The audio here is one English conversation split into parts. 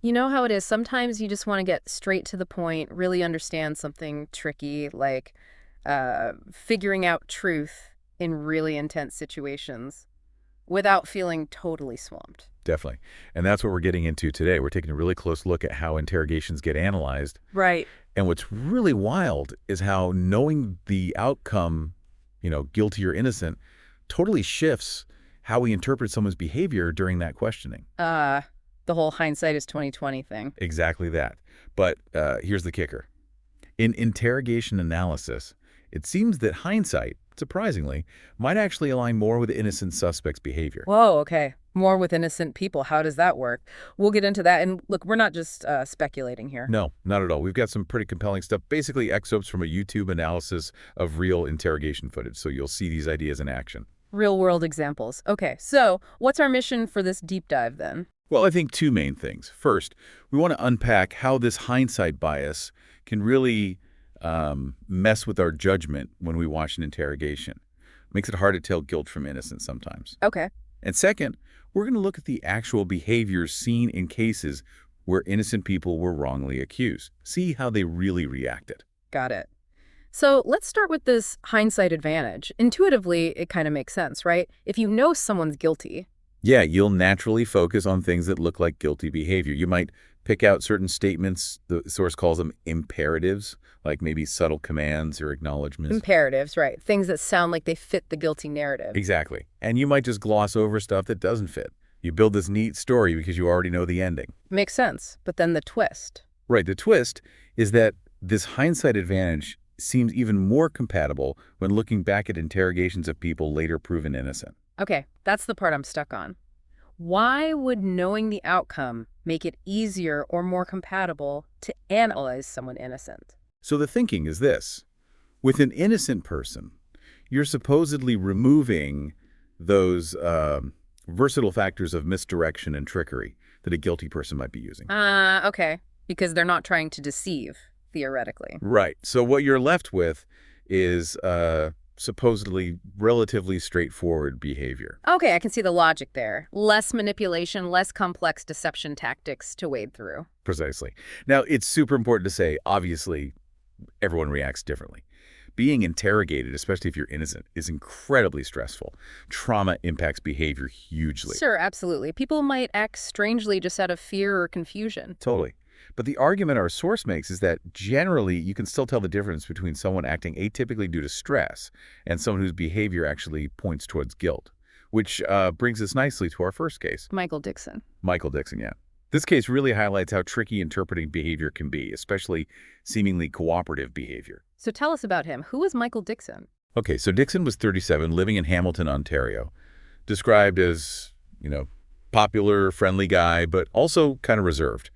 You know how it is. Sometimes you just want to get straight to the point, really understand something tricky, like figuring out truth in really intense situations without feeling totally swamped. Definitely. And that's what we're getting into today. We're taking a really close look at how interrogations get analyzed. Right. And what's really wild is how knowing the outcome, guilty or innocent, totally shifts how we interpret someone's behavior during that questioning. Uh, the whole hindsight is 2020 thing. Exactly that. But here's the kicker. In interrogation analysis, it seems that hindsight, surprisingly, might actually align more with the innocent suspect's behavior. Whoa, okay. More with innocent people. How does that work? We'll get into that. And look, we're not just speculating here. No, not at all. We've got some pretty compelling stuff, basically excerpts from a YouTube analysis of real interrogation footage, so you'll see these ideas in action. Real world examples. Okay, so what's our mission for this deep dive then? Well, I think two main things. First, we want to unpack how this hindsight bias can really mess with our judgment when we watch an interrogation. Makes it hard to tell guilt from innocence sometimes. Okay. And second, we're going to look at the actual behaviors seen in cases where innocent people were wrongly accused. See how they really reacted. Got it. So let's start with this hindsight advantage. Intuitively, it kind of makes sense, right? If you know someone's guilty. Yeah, you'll naturally focus on things that look like guilty behavior. You might pick out certain statements, the source calls them imperatives, like maybe subtle commands or acknowledgments. Imperatives, right? Things that sound like they fit the guilty narrative. Exactly. And you might just gloss over stuff that doesn't fit. You build this neat story because you already know the ending. Makes sense. But then the twist. Right. The twist is that this hindsight advantage seems even more compatible when looking back at interrogations of people later proven innocent. Okay, that's the part I'm stuck on. Why would knowing the outcome make it easier or more compatible to analyze someone innocent? So the thinking is this. With an innocent person, you're supposedly removing those versatile factors of misdirection and trickery that a guilty person might be using. Okay. Because they're not trying to deceive, theoretically. Right. So what you're left with is supposedly relatively straightforward behavior. Okay, I can see the logic there. Less manipulation, less complex deception tactics to wade through. Precisely. Now, it's super important to say, obviously, everyone reacts differently. Being interrogated, especially if you're innocent, is incredibly stressful. Trauma impacts behavior hugely. Sure, absolutely. People might act strangely just out of fear or confusion. Totally. But the argument our source makes is that generally you can still tell the difference between someone acting atypically due to stress and someone whose behavior actually points towards guilt, which brings us nicely to our first case. Michael Dixon. Michael Dixon, yeah. This case really highlights how tricky interpreting behavior can be, especially seemingly cooperative behavior. So tell us about him. Who is Michael Dixon? Okay, so Dixon was 37, living in Hamilton, Ontario. Described as, popular, friendly guy, but also kind of reserved.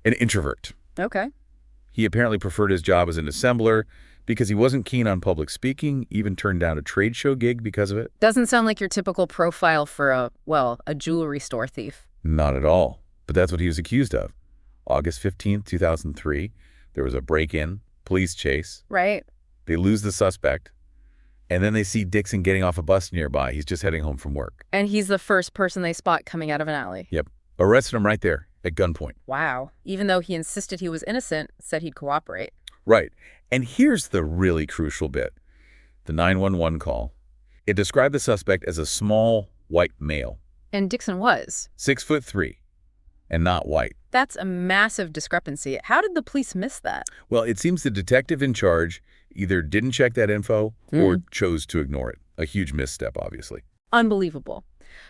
An introvert. Okay. He apparently preferred his job as an assembler because he wasn't keen on public speaking, even turned down a trade show gig because of it. Doesn't sound like your typical profile for a jewelry store thief. Not at all. But that's what he was accused of. August 15th, 2003, there was a break-in, police chase. Right. They lose the suspect, and then they see Dixon getting off a bus nearby. He's just heading home from work. And he's the first person they spot coming out of an alley. Yep. Arrested him right there at gunpoint. Wow. Even though he insisted he was innocent, said he'd cooperate. Right. And here's the really crucial bit. The 911 call. It described the suspect as a small, white male. And Dixon was. 6'3", and not white. That's a massive discrepancy. How did the police miss that? Well, it seems the detective in charge either didn't check that info or chose to ignore it. A huge misstep, obviously. Unbelievable.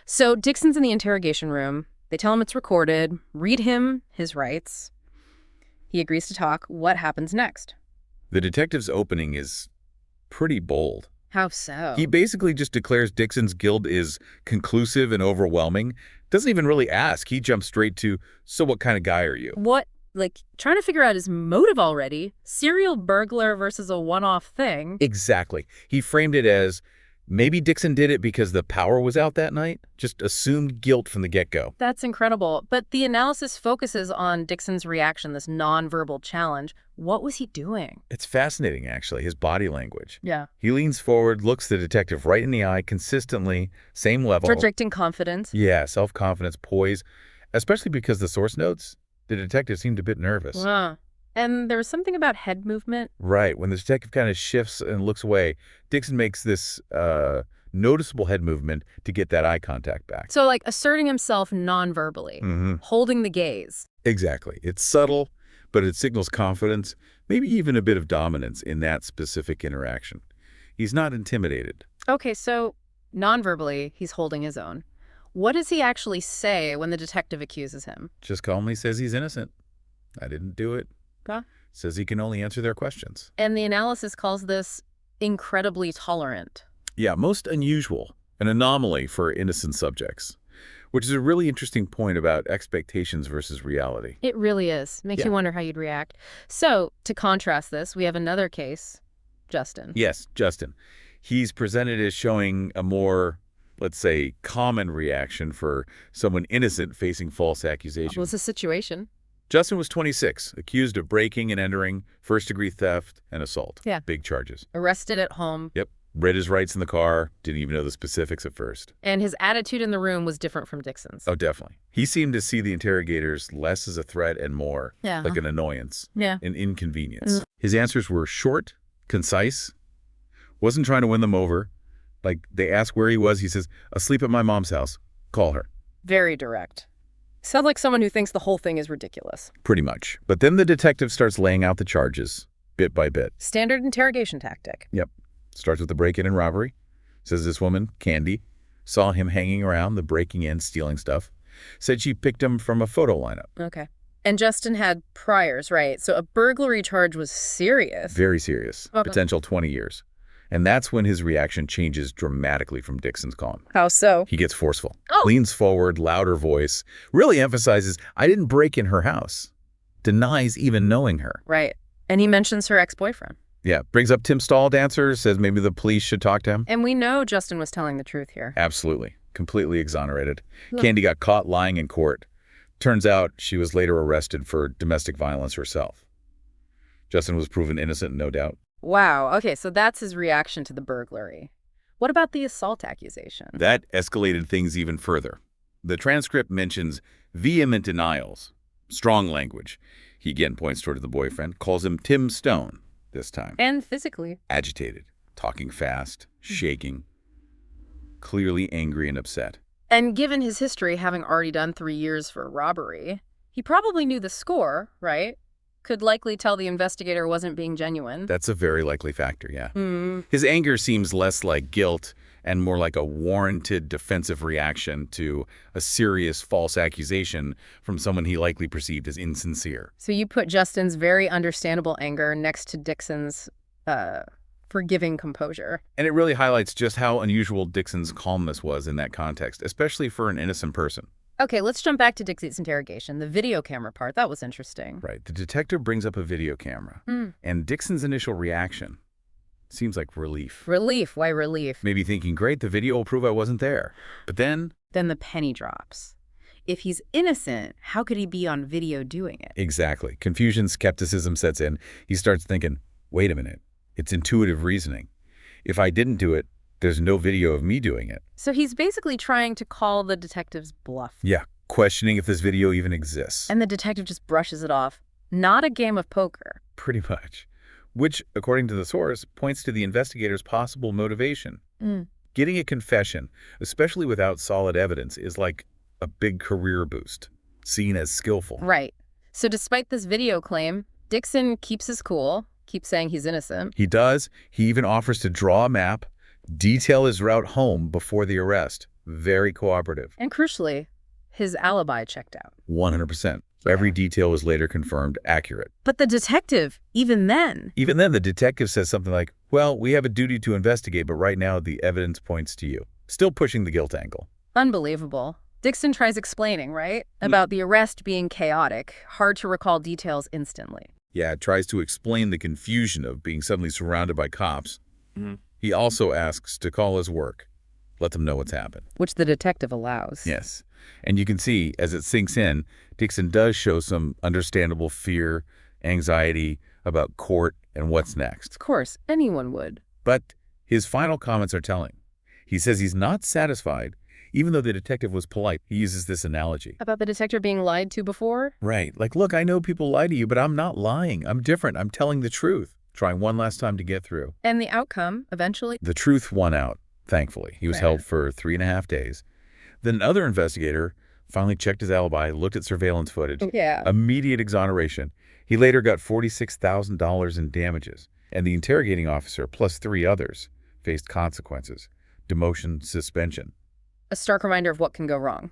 So Dixon's in the interrogation room. They tell him it's recorded, read him his rights. He agrees to talk. What happens next? The detective's opening is pretty bold. How so? He basically just declares Dixon's guilt is conclusive and overwhelming. Doesn't even really ask. He jumps straight to, so what kind of guy are you? What? Like, trying to figure out his motive already. Serial burglar versus a one-off thing. Exactly. He framed it as, maybe Dixon did it because the power was out that night. Just assumed guilt from the get-go. That's incredible. But the analysis focuses on Dixon's reaction, this nonverbal challenge. What was he doing? It's fascinating, actually, his body language. Yeah. He leans forward, looks the detective right in the eye, consistently, same level. Projecting confidence. Yeah, self-confidence, poise, especially because the source notes The detective seemed a bit nervous. Huh. And there was something about head movement. Right. When the detective kind of shifts and looks away, Dixon makes this noticeable head movement to get that eye contact back. So, like, asserting himself non-verbally, holding the gaze. Exactly. It's subtle, but it signals confidence, maybe even a bit of dominance in that specific interaction. He's not intimidated. Okay, so non-verbally, he's holding his own. What does he actually say when the detective accuses him? Just calmly says he's innocent. I didn't do it. Huh? Says he can only answer their questions. And the analysis calls this incredibly tolerant. Yeah, most unusual, an anomaly for innocent subjects, which is a really interesting point about expectations versus reality. It really is. Makes you wonder how you'd react. So, to contrast this, we have another case, Justin. Yes, Justin. He's presented as showing a more, let's say, common reaction for someone innocent facing false accusations. What's the situation? Justin was 26, accused of breaking and entering, first-degree theft, and assault. Yeah. Big charges. Arrested at home. Yep. Read his rights in the car, didn't even know the specifics at first. And his attitude in the room was different from Dixon's. Oh, definitely. He seemed to see the interrogators less as a threat and more like an annoyance, an inconvenience. His answers were short, concise, wasn't trying to win them over. Like, they asked where he was, he says, asleep at my mom's house. Call her. Very direct. Sounds like someone who thinks the whole thing is ridiculous. Pretty much. But then the detective starts laying out the charges, bit by bit. Standard interrogation tactic. Yep. Starts with the break-in and robbery. Says this woman, Candy, saw him hanging around the breaking in, stealing stuff. Said she picked him from a photo lineup. Okay. And Justin had priors, right? So a burglary charge was serious. Very serious. Potential 20 years. And that's when his reaction changes dramatically from Dixon's calm. How so? He gets forceful. Leans forward, louder voice. Really emphasizes, I didn't break in her house. Denies even knowing her. Right. And he mentions her ex-boyfriend. Yeah. Brings up Tim Stahl dancer, says maybe the police should talk to him. And we know Justin was telling the truth here. Absolutely. Completely exonerated. Candy got caught lying in court. Turns out she was later arrested for domestic violence herself. Justin was proven innocent, no doubt. Wow. Okay, so that's his reaction to the burglary. What about the assault accusation? That escalated things even further. The transcript mentions vehement denials, strong language. He again points toward the boyfriend, calls him Tim Stone this time. And physically. Agitated, talking fast, shaking, clearly angry and upset. And given his history, having already done 3 years for robbery, he probably knew the score, right? Could likely tell the investigator wasn't being genuine. That's a very likely factor, yeah. His anger seems less like guilt and more like a warranted defensive reaction to a serious false accusation from someone he likely perceived as insincere. So you put Justin's very understandable anger next to Dixon's forgiving composure. And it really highlights just how unusual Dixon's calmness was in that context, especially for an innocent person. Okay, let's jump back to Dixie's interrogation. The video camera part, that was interesting. Right. The detective brings up a video camera. And Dixon's initial reaction seems like relief. Relief? Why relief? Maybe thinking, great, the video will prove I wasn't there. But then the penny drops. If he's innocent, how could he be on video doing it? Exactly. Confusion, skepticism sets in. He starts thinking, wait a minute, it's intuitive reasoning. If I didn't do it, there's no video of me doing it. So he's basically trying to call the detective's bluff. Yeah, questioning if this video even exists. And the detective just brushes it off. Not a game of poker. Pretty much. Which, according to the source, points to the investigator's possible motivation. Getting a confession, especially without solid evidence, is like a big career boost, seen as skillful. Right. So despite this video claim, Dixon keeps his cool, keeps saying he's innocent. He does. He even offers to draw a map, detail his route home before the arrest. Very cooperative. And crucially, his alibi checked out. 100%. Every detail was later confirmed accurate. But the detective, even then, the detective says something like, well, we have a duty to investigate, but right now the evidence points to you. Still pushing the guilt angle. Unbelievable. Dixon tries explaining, right? About the arrest being chaotic, hard to recall details instantly. Yeah, it tries to explain the confusion of being suddenly surrounded by cops. He also asks to call his work, let them know what's happened. Which the detective allows. Yes. And you can see, as it sinks in, Dixon does show some understandable fear, anxiety about court and what's next. Of course, anyone would. But his final comments are telling. He says he's not satisfied, Even though the detective was polite, he uses this analogy. About the detective being lied to before? Right. Like, look, I know people lie to you, but I'm not lying. I'm different. I'm telling the truth. Trying one last time to get through. And the outcome, eventually? The truth won out, thankfully. He was held for 3.5 days. Then another investigator finally checked his alibi, looked at surveillance footage. Yeah. Immediate exoneration. He later got $46,000 in damages. And the interrogating officer, plus 3 others, faced consequences. Demotion, suspension. A stark reminder of what can go wrong.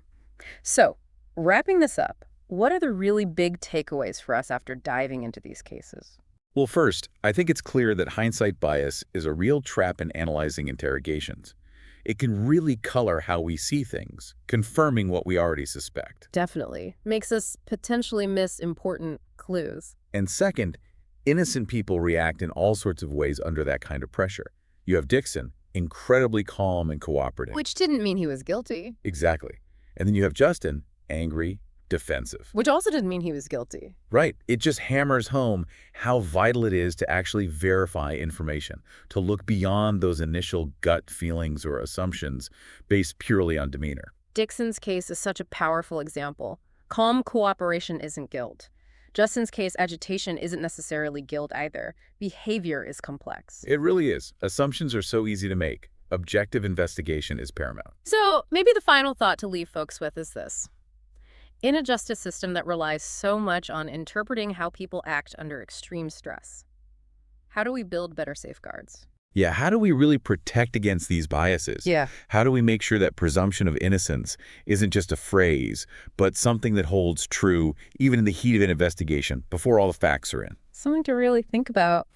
So, wrapping this up, what are the really big takeaways for us after diving into these cases? Well, first, I think it's clear that hindsight bias is a real trap in analyzing interrogations. It can really color how we see things, confirming what we already suspect. Definitely. Makes us potentially miss important clues. And second, innocent people react in all sorts of ways under that kind of pressure. You have Dixon, incredibly calm and cooperative. Which didn't mean he was guilty. Exactly. And then you have Justin, angry, defensive. Which also didn't mean he was guilty. Right. It just hammers home how vital it is to actually verify information, to look beyond those initial gut feelings or assumptions based purely on demeanor. Dixon's case is such a powerful example. Calm cooperation isn't guilt. Justin's case, agitation isn't necessarily guilt either. Behavior is complex. It really is. Assumptions are so easy to make. Objective investigation is paramount. So maybe the final thought to leave folks with is this. In a justice system that relies so much on interpreting how people act under extreme stress, how do we build better safeguards? Yeah, how do we really protect against these biases? Yeah. How do we make sure that presumption of innocence isn't just a phrase, but something that holds true even in the heat of an investigation before all the facts are in? Something to really think about.